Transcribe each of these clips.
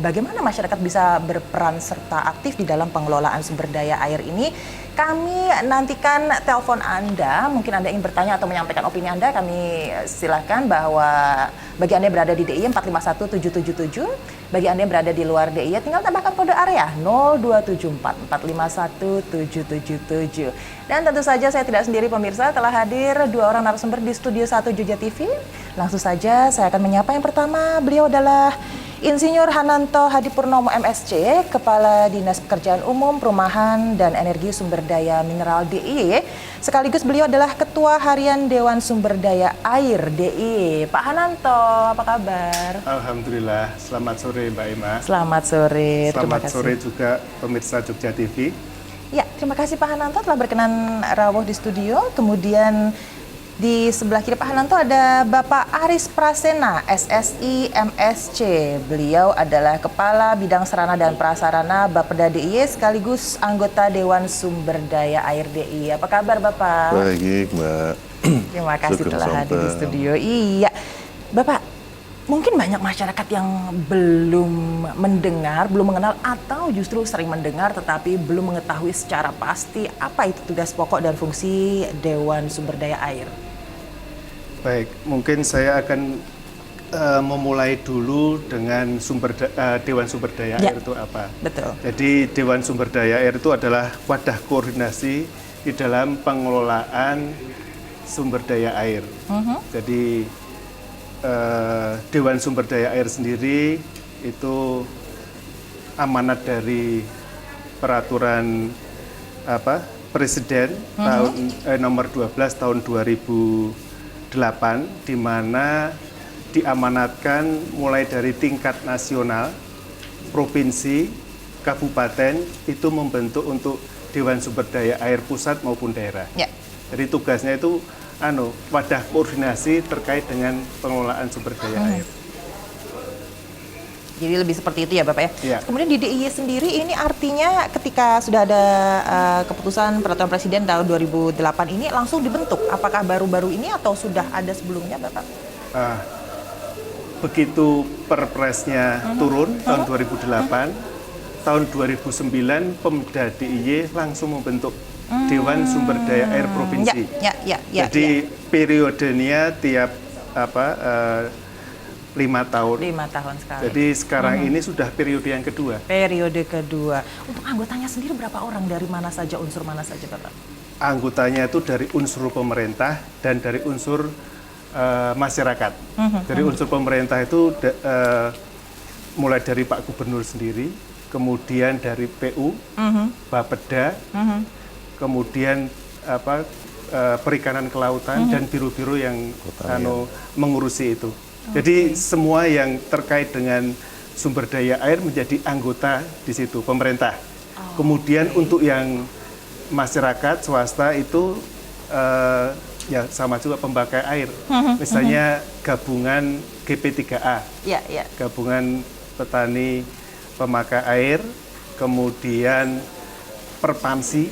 bagaimana masyarakat bisa berperan serta aktif di dalam pengelolaan sumber daya air ini. Kami nantikan telepon Anda, mungkin Anda ingin bertanya atau menyampaikan opini Anda, kami silakan bahwa bagi Anda yang berada di DIY 451777, bagi Anda yang berada di luar DIY tinggal tambahkan kode area 02744517777. Dan tentu saja saya tidak sendiri pemirsa, telah hadir dua orang narasumber di Studio 1 Jogja TV. Langsung saja saya akan menyapa yang pertama, beliau adalah Insinyur Hananto Hadipurnomo MSc, Kepala Dinas Pekerjaan Umum, Perumahan, dan Energi Sumber Daya Mineral DIY. Sekaligus beliau adalah Ketua Harian Dewan Sumber Daya Air DIY. Pak Hananto, apa kabar? Alhamdulillah, selamat sore Mbak Ima. Selamat sore, terima kasih. Selamat sore juga pemirsa Jogja TV. Ya, terima kasih Pak Hananto telah berkenan rawuh di studio. Kemudian di sebelah kiri Pak Hananto ada Bapak Aris Prasena, SSI MSc. Beliau adalah Kepala Bidang Sarana dan Prasarana Bapeda DIY sekaligus anggota Dewan Sumber Daya Air DIY. Apa kabar Bapak? Baik Mbak. Terima kasih telah hadir di studio. Iya, Bapak, mungkin banyak masyarakat yang belum mendengar, belum mengenal atau justru sering mendengar tetapi belum mengetahui secara pasti apa itu tugas pokok dan fungsi Dewan Sumber Daya Air. Baik, mungkin saya akan memulai dulu dengan Dewan Sumber Daya Air itu apa. Betul. Jadi Dewan Sumber Daya Air itu adalah wadah koordinasi di dalam pengelolaan sumber daya air. Jadi Dewan Sumber Daya Air sendiri itu amanat dari peraturan Presiden nomor 12 tahun 2008, di mana diamanatkan mulai dari tingkat nasional, provinsi, kabupaten itu membentuk untuk Dewan Sumber Daya Air pusat maupun daerah. Ya. Jadi tugasnya itu wadah koordinasi terkait dengan pengelolaan sumber daya air. Jadi lebih seperti itu ya Bapak ya. Ya. Kemudian di DIY sendiri ini artinya ketika sudah ada keputusan peraturan Presiden tahun 2008 ini langsung dibentuk. Apakah baru-baru ini atau sudah ada sebelumnya Bapak? Begitu perpresnya turun tahun 2008, tahun 2009 Pemda DIY langsung membentuk Dewan Sumber Daya Air Provinsi. Jadi periodenya tiap 5 tahun. 5 tahun sekali. Jadi sekarang ini sudah periode yang kedua. Periode kedua. Untuk anggotanya sendiri berapa orang, dari mana saja, unsur mana saja Bapak? Anggotanya itu dari unsur pemerintah dan dari unsur masyarakat. Dari unsur pemerintah itu mulai dari Pak Gubernur sendiri, kemudian dari PU, Bapeda, kemudian perikanan kelautan dan biru-biru yang mengurusi itu. Jadi semua yang terkait dengan sumber daya air menjadi anggota di situ, pemerintah. Kemudian untuk yang masyarakat swasta itu ya sama juga pemakai air. Misalnya gabungan GP3A, gabungan petani pemakai air, kemudian Perpamsi,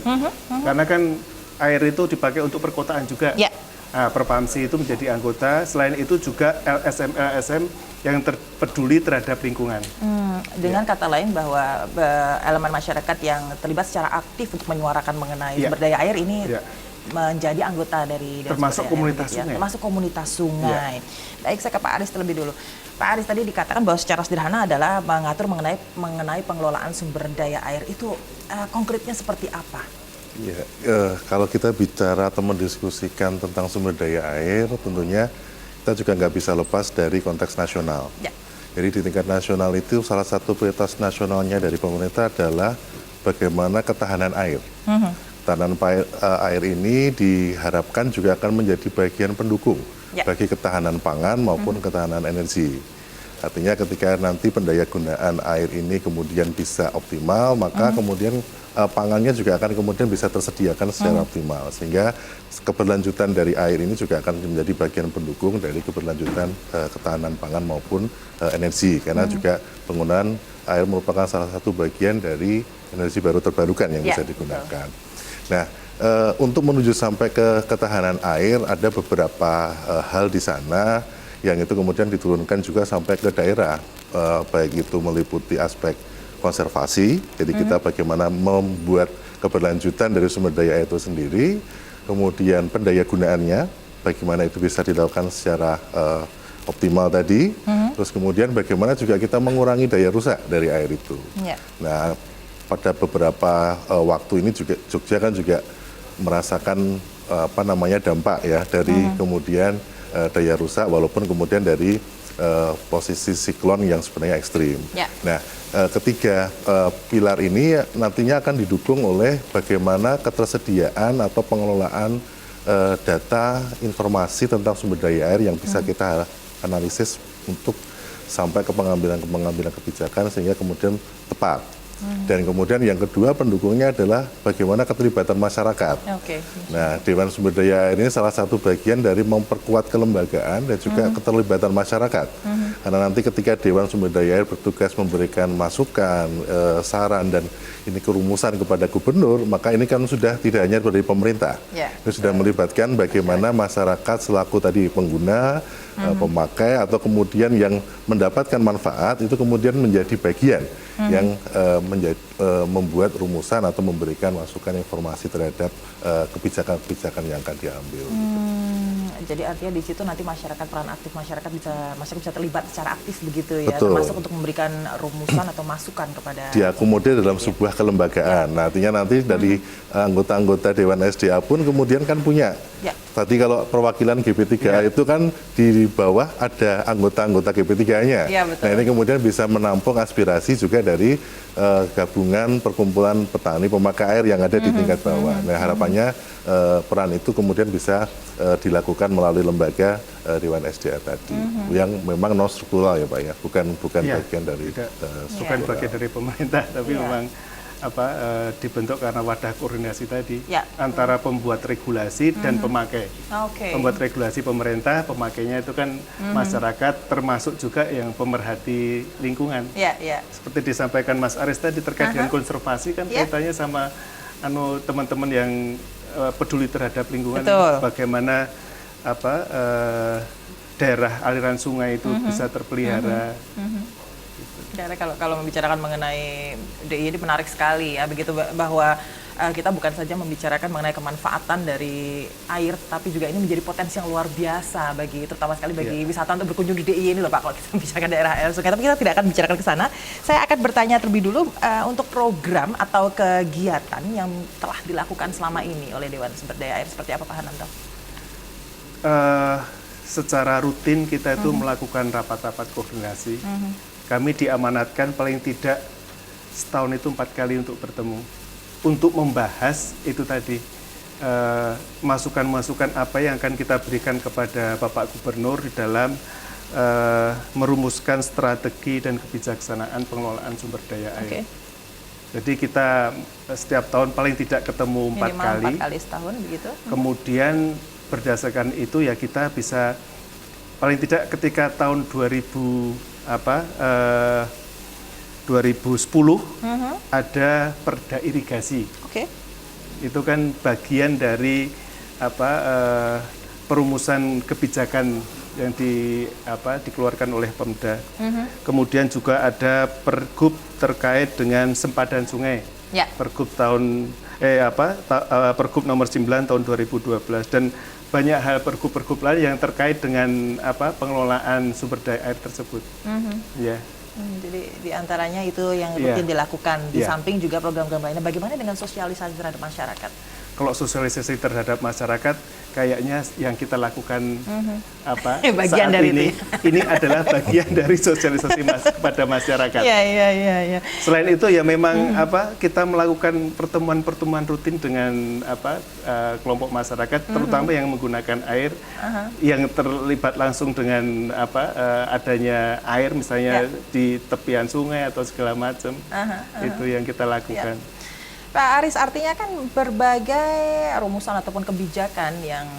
karena kan air itu dipakai untuk perkotaan juga. Nah, Perpamsi itu menjadi anggota. Selain itu juga LSM yang peduli terhadap lingkungan. Dengan kata lain bahwa elemen masyarakat yang terlibat secara aktif untuk menyuarakan mengenai sumber daya air ini menjadi anggota dari termasuk komunitas sungai. Termasuk komunitas sungai. Baik, saya ke Pak Aris terlebih dulu. Pak Aris, tadi dikatakan bahwa secara sederhana adalah mengatur mengenai pengelolaan sumber daya air. Itu konkretnya seperti apa? Ya, kalau kita bicara atau mendiskusikan tentang sumber daya air, tentunya kita juga nggak bisa lepas dari konteks nasional. Jadi di tingkat nasional itu salah satu prioritas nasionalnya dari pemerintah adalah bagaimana ketahanan air. Ketahanan air ini diharapkan juga akan menjadi bagian pendukung bagi ketahanan pangan maupun ketahanan energi. Artinya ketika nanti pendayagunaan air ini kemudian bisa optimal, maka kemudian pangannya juga akan kemudian bisa tersediakan secara optimal. Sehingga keberlanjutan dari air ini juga akan menjadi bagian pendukung dari keberlanjutan ketahanan pangan maupun energi. Karena juga penggunaan air merupakan salah satu bagian dari energi baru terbarukan yang bisa digunakan. Nah, untuk menuju sampai ke ketahanan air, ada beberapa hal di sana yang itu kemudian diturunkan juga sampai ke daerah. baik itu meliputi aspek konservasi, jadi kita bagaimana membuat keberlanjutan dari sumber daya air itu sendiri, kemudian pendaya gunaannya, bagaimana itu bisa dilakukan secara optimal tadi, terus kemudian bagaimana juga kita mengurangi daya rusak dari air itu. Ya. Nah, pada beberapa waktu ini juga Jogja kan juga merasakan dampak ya dari kemudian daya rusak, walaupun kemudian dari posisi siklon yang sebenarnya ekstrim. Ya. Nah, ketiga pilar ini nantinya akan didukung oleh bagaimana ketersediaan atau pengelolaan data informasi tentang sumber daya air yang bisa kita analisis untuk sampai ke pengambilan kebijakan sehingga kemudian tepat. Dan kemudian yang kedua pendukungnya adalah bagaimana keterlibatan masyarakat. Oke. Nah, Dewan Sumber Daya Air ini salah satu bagian dari memperkuat kelembagaan dan juga keterlibatan masyarakat. Karena nanti ketika Dewan Sumber Daya Air bertugas memberikan masukan, saran dan ini kerumusan kepada gubernur, maka ini kan sudah tidak hanya dari pemerintah. Ini sudah melibatkan bagaimana masyarakat selaku tadi pengguna, pemakai atau kemudian yang mendapatkan manfaat itu kemudian menjadi bagian yang membuat rumusan atau memberikan masukan informasi terhadap kebijakan-kebijakan yang akan diambil. Jadi artinya di situ nanti masyarakat, peran aktif masyarakat bisa terlibat secara aktif begitu ya, Betul. termasuk untuk memberikan rumusan atau masukan kepada Diakomodir dalam sebuah kelembagaan. Nah, artinya nanti dari anggota-anggota Dewan SDA pun kemudian kan punya. Ya. Tadi kalau perwakilan GP3A itu kan di bawah ada anggota-anggota GP3A-nya. Ya, betul. Nah, ini kemudian bisa menampung aspirasi juga dari gabungan perkumpulan petani pemakai air yang ada di tingkat bawah. Nah, harapannya peran itu kemudian bisa dilakukan melalui lembaga Dewan SDA tadi, yang memang non struktural ya Pak ya, bukan Ya, bagian dari bukan bagian dari pemerintah, tapi memang dibentuk karena wadah koordinasi tadi antara pembuat regulasi dan pemakai. Pembuat regulasi pemerintah, pemakainya itu kan masyarakat, termasuk juga yang pemerhati lingkungan. Seperti disampaikan Mas Aris tadi terkait dengan konservasi kan kaitannya sama teman-teman yang peduli terhadap lingkungan. Betul. Bagaimana daerah aliran sungai itu bisa terpelihara. Karena kalau membicarakan mengenai DI ini menarik sekali ya, begitu bahwa kita bukan saja membicarakan mengenai kemanfaatan dari air, tapi juga ini menjadi potensi yang luar biasa terutama sekali bagi wisatawan untuk berkunjung di DI ini loh Pak, kalau kita membicarakan daerah air sungai. Tapi kita tidak akan bicarakan ke sana. Saya akan bertanya terlebih dulu untuk program atau kegiatan yang telah dilakukan selama ini oleh Dewan Sumber Daya Air seperti apa Pak Hananto? Secara rutin kita itu melakukan rapat-rapat koordinasi. Kami diamanatkan paling tidak setahun itu 4 kali untuk bertemu, untuk membahas itu tadi masukan-masukan apa yang akan kita berikan kepada Bapak Gubernur di dalam merumuskan strategi dan kebijaksanaan pengelolaan sumber daya air. Jadi kita setiap tahun paling tidak ketemu 4 kali. 4 kali setahun begitu. Kemudian berdasarkan itu ya kita bisa paling tidak ketika tahun 2010 ada perda irigasi. Itu kan bagian dari perumusan kebijakan yang dikeluarkan oleh Pemda. Kemudian juga ada pergub terkait dengan sempadan sungai. Pergub Pergub nomor 9 tahun 2012 dan banyak hal pergub-pergub lain yang terkait dengan pengelolaan sumber daya air tersebut. Jadi diantaranya itu yang rutin dilakukan. Di samping juga program-program lainnya. Bagaimana dengan sosialisasi terhadap masyarakat? Kalau sosialisasi terhadap masyarakat, kayaknya yang kita lakukan bagian saat dari ini adalah bagian dari sosialisasi kepada masyarakat. Selain itu ya memang kita melakukan pertemuan-pertemuan rutin dengan kelompok masyarakat, terutama yang menggunakan air, yang terlibat langsung dengan adanya air, misalnya di tepian sungai atau segala macam. Itu yang kita lakukan. Pak Aris, artinya kan berbagai rumusan ataupun kebijakan yang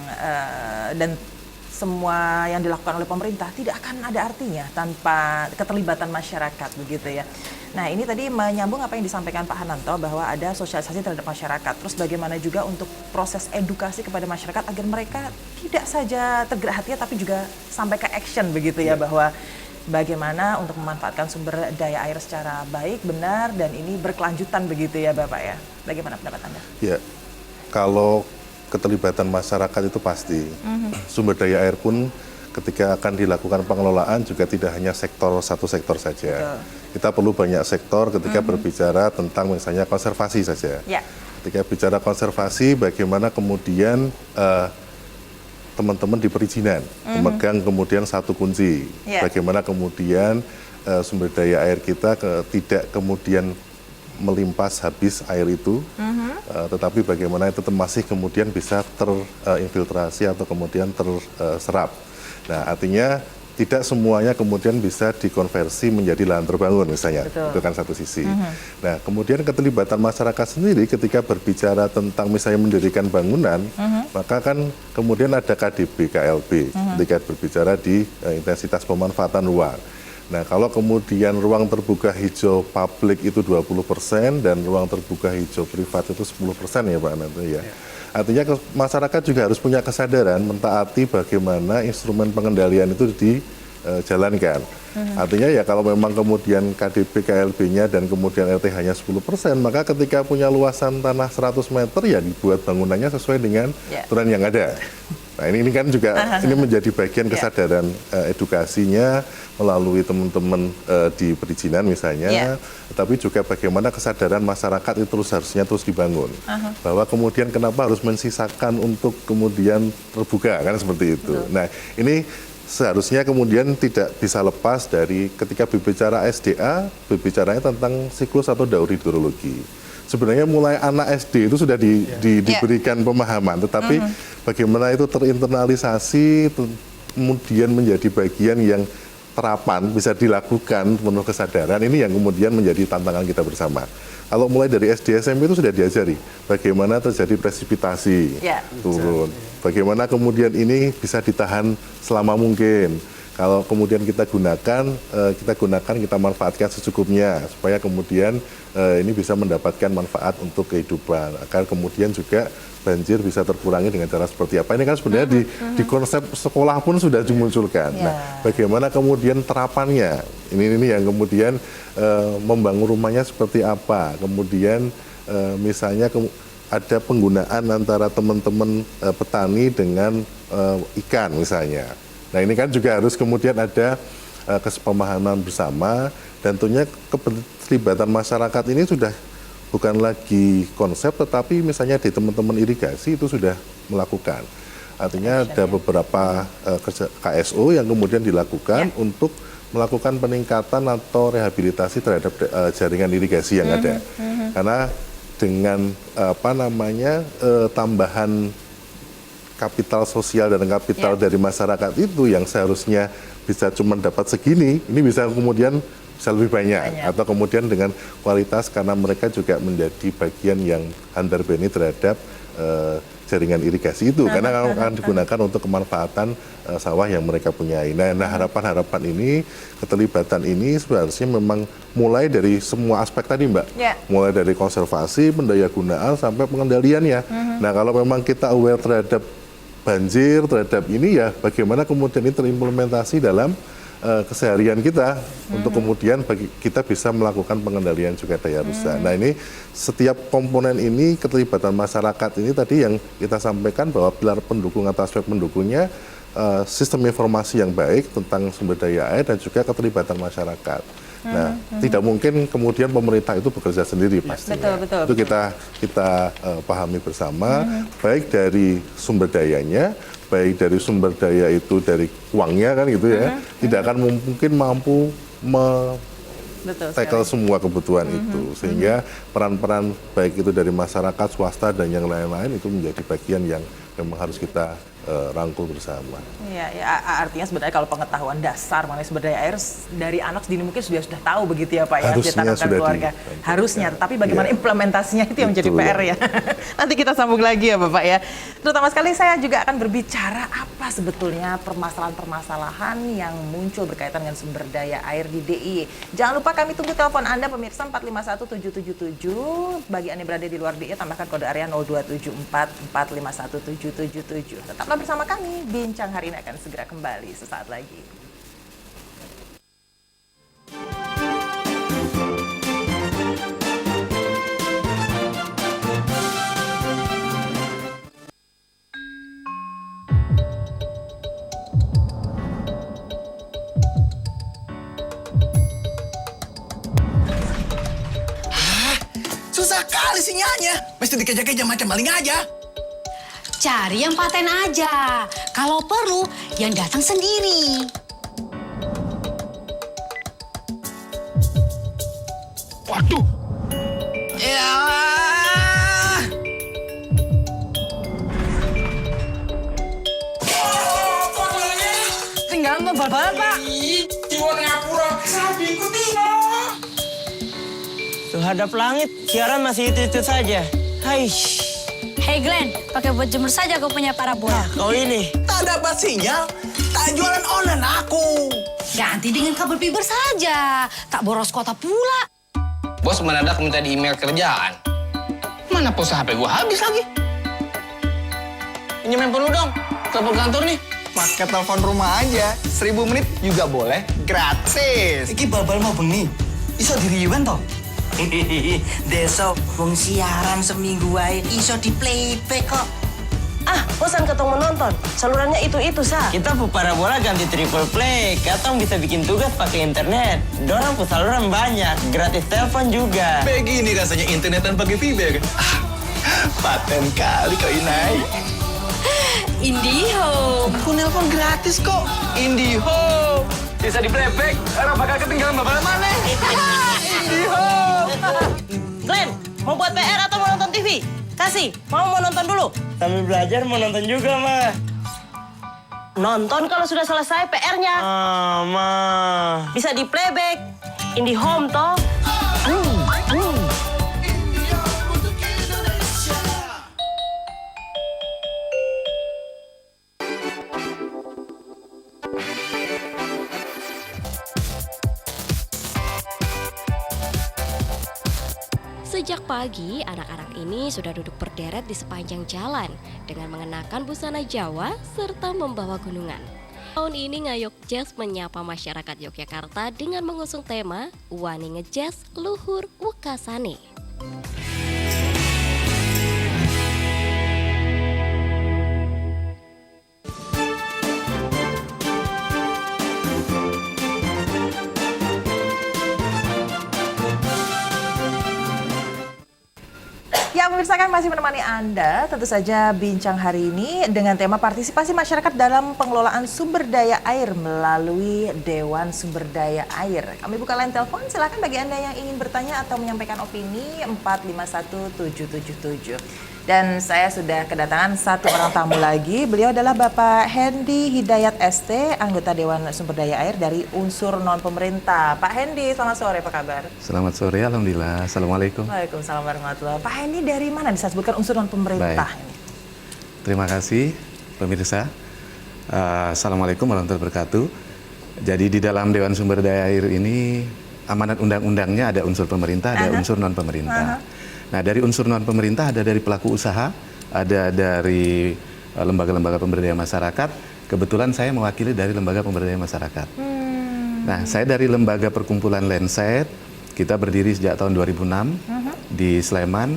dan semua yang dilakukan oleh pemerintah tidak akan ada artinya tanpa keterlibatan masyarakat begitu ya. Nah, ini tadi menyambung apa yang disampaikan Pak Hananto bahwa ada sosialisasi terhadap masyarakat. Terus bagaimana juga untuk proses edukasi kepada masyarakat agar mereka tidak saja tergerak hatinya tapi juga sampai ke action begitu ya, bahwa bagaimana untuk memanfaatkan sumber daya air secara baik, benar, dan ini berkelanjutan begitu ya Bapak ya. Bagaimana pendapat Anda? Ya, kalau keterlibatan masyarakat itu pasti. Sumber daya air pun ketika akan dilakukan pengelolaan juga tidak hanya satu sektor saja. Betul. Kita perlu banyak sektor ketika berbicara tentang misalnya konservasi saja. Ya. Ketika bicara konservasi, bagaimana kemudian teman-teman di perizinan memegang kemudian satu kunci. Bagaimana kemudian sumber daya air kita tidak kemudian melimpas habis air itu, tetapi bagaimana itu masih kemudian bisa terinfiltrasi atau kemudian terserap. Nah, artinya tidak semuanya kemudian bisa dikonversi menjadi lahan terbangun misalnya. Betul. Itu kan satu sisi. Nah, kemudian keterlibatan masyarakat sendiri ketika berbicara tentang misalnya mendirikan bangunan, maka kan kemudian ada KDB, KLB ketika berbicara di intensitas pemanfaatan ruang. Nah, kalau kemudian ruang terbuka hijau publik itu 20% dan ruang terbuka hijau privat itu 10% ya Pak Nanti ya. Artinya masyarakat juga harus punya kesadaran mentaati bagaimana instrumen pengendalian itu dijalankan. Artinya ya kalau memang kemudian KDB, KLB-nya dan kemudian LTH-nya 10%, maka ketika punya luasan tanah 100 meter ya dibuat bangunannya sesuai dengan aturan yang ada. Nah ini kan juga ini menjadi bagian kesadaran edukasinya melalui teman-teman di perizinan misalnya, tapi juga bagaimana kesadaran masyarakat itu harusnya terus dibangun. Bahwa kemudian kenapa harus mensisakan untuk kemudian terbuka, kan seperti itu. Nah ini seharusnya kemudian tidak bisa lepas dari ketika berbicara SDA, berbicaranya tentang siklus atau daur hidrologi. Sebenarnya mulai anak SD itu sudah diberikan pemahaman, tetapi bagaimana itu terinternalisasi, kemudian menjadi bagian yang terapan, bisa dilakukan penuh kesadaran, ini yang kemudian menjadi tantangan kita bersama. Kalau mulai dari SD SMP itu sudah diajari bagaimana terjadi presipitasi turun, bagaimana kemudian ini bisa ditahan selama mungkin. Kalau kemudian kita manfaatkan secukupnya supaya kemudian ini bisa mendapatkan manfaat untuk kehidupan. Agar kemudian juga banjir bisa terkurangi dengan cara seperti apa. Ini kan sebenarnya di konsep sekolah pun sudah dimunculkan. Nah, bagaimana kemudian terapannya? Ini yang kemudian membangun rumahnya seperti apa. Kemudian misalnya ada penggunaan antara teman-teman petani dengan ikan misalnya. Nah ini kan juga harus kemudian ada kesepemahaman bersama dan tentunya keterlibatan masyarakat ini sudah bukan lagi konsep tetapi misalnya di teman-teman irigasi itu sudah melakukan. Artinya ada beberapa KSO yang kemudian dilakukan untuk melakukan peningkatan atau rehabilitasi terhadap jaringan irigasi yang ada. Karena dengan tambahan kapital sosial dan kapital dari masyarakat itu yang seharusnya bisa cuma dapat segini, ini bisa kemudian bisa lebih banyak. Atau kemudian dengan kualitas karena mereka juga menjadi bagian yang underbeni terhadap jaringan irigasi itu karena akan digunakan untuk kemanfaatan sawah yang mereka punyai. Nah, harapan-harapan ini, keterlibatan ini seharusnya memang mulai dari semua aspek tadi Mbak. Mulai dari konservasi, pendayagunaan sampai pengendaliannya. Nah, kalau memang kita aware terhadap banjir, terhadap ini ya bagaimana kemudian ini terimplementasi dalam keseharian kita untuk kemudian kita bisa melakukan pengendalian juga daya rusak. Nah ini setiap komponen ini keterlibatan masyarakat ini tadi yang kita sampaikan bahwa pilar pendukung atau aspek pendukungnya sistem informasi yang baik tentang sumber daya air dan juga keterlibatan masyarakat. Nah, tidak mungkin kemudian pemerintah itu bekerja sendiri pastinya. Betul. Itu kita pahami bersama, baik dari sumber dayanya, baik dari sumber daya itu dari uangnya kan gitu ya, tidak akan mungkin mampu tackle semua kebutuhan itu, sehingga peran-peran baik itu dari masyarakat, swasta dan yang lain-lain itu menjadi bagian yang memang harus kita rangkul bersama. Ya, artinya sebenarnya kalau pengetahuan dasar mengenai sumber daya air dari anak sedini mungkin sudah tahu begitu ya Pak ya, ditanamkan keluarga. Harusnya, tapi bagaimana implementasinya itu yang menjadi PR ya. Nanti kita sambung lagi ya Bapak ya. Terutama sekali saya juga akan berbicara apa sebetulnya permasalahan-permasalahan yang muncul berkaitan dengan sumber daya air di DIY. Jangan lupa kami tunggu telepon Anda pemirsa 451777. Bagi Anda yang berada di luar DIY tambahkan kode area 02744517777. Tetaplah bersama kami, Bincang hari ini akan segera kembali sesaat lagi. Susah kali sinyalnya. Mesti dikejar-kejar macam maling aja. Cari yang paten aja. Kalau perlu, yang datang sendiri. Waduh. Ya. Tinggal bal-balan, Pak. Jiwa ngapura. Sabi kutino. Terhadap langit, siaran masih itu-itu saja. Hai, Hey Glenn, pakai buat jemur saja kau punya parabola. kau ini. Tak dapat sinyal. Tak jualan online aku. Ganti dengan kabel fiber saja. Tak boros kuota pula. Bos mendadak minta di email kerjaan. Mana pulsa HP gua habis lagi. Pinjam handphone lu dong. Telepon kantor nih. Pakai telepon rumah aja. 1000 menit juga boleh. Gratis. Iki bal-bal mau bengi. Iso diriuan toh? Desok wong siaran seminggu wae iso di playback kok. Ah, bosan ketemu menonton. Salurannya itu-itu, Sa. Kita parabola ganti triple play. Katong bisa bikin tugas pakai internet. Dorang saluran banyak, gratis telepon juga. Begini rasanya internetan pakai fiber. Paten kali kau Inai. Indihome. Aku nelpon gratis kok. Indihome. Bisa di playback. Orang bakal ketinggalan bapak mana? Glenn, mau buat PR atau mau nonton TV? Kasih, mau nonton dulu. Sambil belajar mau nonton juga, Ma. Nonton kalau sudah selesai PR-nya. Ma. Bisa di playback. IndiHome, toh. Sejak pagi, anak-anak ini sudah duduk berderet di sepanjang jalan dengan mengenakan busana Jawa serta membawa gunungan. Tahun ini Ngayog Jazz menyapa masyarakat Yogyakarta dengan mengusung tema Wani Ngejazz Luhur Wekasane. Ya, pemirsa kan masih menemani Anda, tentu saja bincang hari ini dengan tema partisipasi masyarakat dalam pengelolaan sumber daya air melalui Dewan Sumber Daya Air. Kami buka line telepon, silakan bagi Anda yang ingin bertanya atau menyampaikan opini 451777. Dan saya sudah kedatangan satu orang tamu lagi, beliau adalah Bapak Hendy Hidayat ST, anggota Dewan Sumber Daya Air dari unsur non-pemerintah. Pak Hendy, selamat sore, apa kabar? Selamat sore, Alhamdulillah. Assalamualaikum. Waalaikumsalam warahmatullahi wabarakatuh. Pak Hendy dari mana bisa sebutkan unsur non-pemerintah? Terima kasih, pemirsa. Assalamualaikum warahmatullahi wabarakatuh. Jadi di dalam Dewan Sumber Daya Air ini, amanat undang-undangnya ada unsur pemerintah, ada unsur non-pemerintah. Nah, dari unsur non-pemerintah ada dari pelaku usaha, ada dari lembaga-lembaga pemberdayaan masyarakat. Kebetulan saya mewakili dari lembaga pemberdayaan masyarakat. Nah, saya dari lembaga perkumpulan Lenset. Kita berdiri sejak tahun 2006 di Sleman.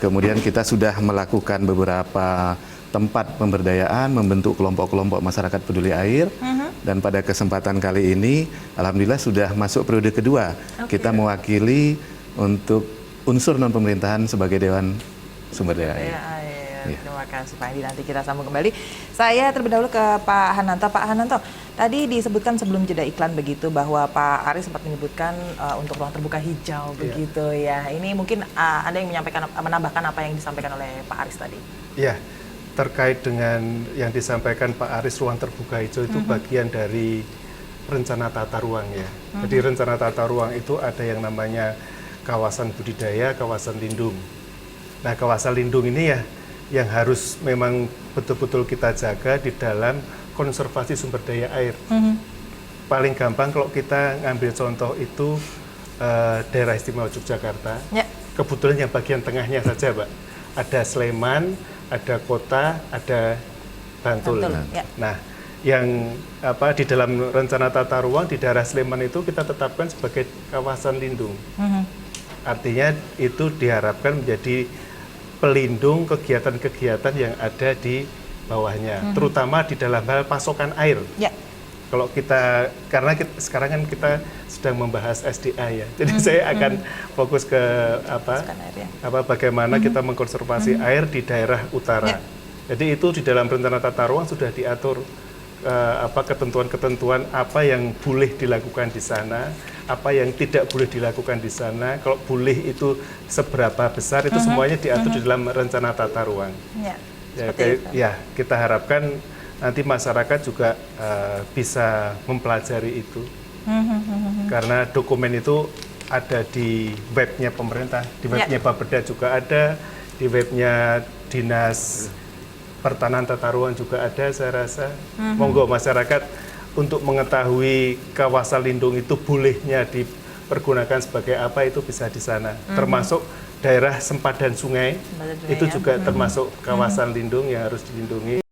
Kemudian kita sudah melakukan beberapa tempat pemberdayaan, membentuk kelompok-kelompok masyarakat peduli air. Dan pada kesempatan kali ini, alhamdulillah sudah masuk periode kedua. Kita mewakili untuk unsur non-pemerintahan sebagai Dewan Sumber Daya Air. Terima kasih Pak Hendy, nanti kita sambung kembali. Saya terlebih dahulu ke Pak Hananto. Pak Hananto, tadi disebutkan sebelum jeda iklan begitu bahwa Pak Aris sempat menyebutkan untuk ruang terbuka hijau begitu ya. Ini mungkin Anda yang menambahkan apa yang disampaikan oleh Pak Aris tadi. Ya, terkait dengan yang disampaikan Pak Aris, ruang terbuka hijau itu bagian dari rencana tata ruang ya. Jadi rencana tata ruang itu ada yang namanya kawasan budidaya, kawasan lindung. Nah, kawasan lindung ini ya yang harus memang betul-betul kita jaga di dalam konservasi sumber daya air. Paling gampang kalau kita ngambil contoh itu daerah istimewa Yogyakarta. Kebetulan yang bagian tengahnya saja, Pak. Ada Sleman, ada kota, ada Bantul. Nah, yang di dalam rencana tata ruang di daerah Sleman itu kita tetapkan sebagai kawasan lindung. Artinya itu diharapkan menjadi pelindung kegiatan-kegiatan yang ada di bawahnya, terutama di dalam hal pasokan air. Kalau kita, karena sekarang kan kita sedang membahas SDA ya, jadi saya akan fokus ke bagaimana kita mengkonservasi air di daerah utara. Jadi itu di dalam rencana tata ruang sudah diatur ketentuan-ketentuan apa yang boleh dilakukan di sana, apa yang tidak boleh dilakukan di sana. Kalau boleh itu seberapa besar, itu semuanya diatur di dalam rencana tata ruang. Kita harapkan nanti masyarakat juga bisa mempelajari itu, karena dokumen itu ada di webnya pemerintah, di webnya Bapeda juga ada, di webnya Dinas Pertanahan Tata Ruang juga ada. Saya rasa monggo masyarakat untuk mengetahui kawasan lindung itu bolehnya dipergunakan sebagai apa, itu bisa di sana, termasuk daerah sempadan sungai itu juga termasuk kawasan lindung yang harus dilindungi.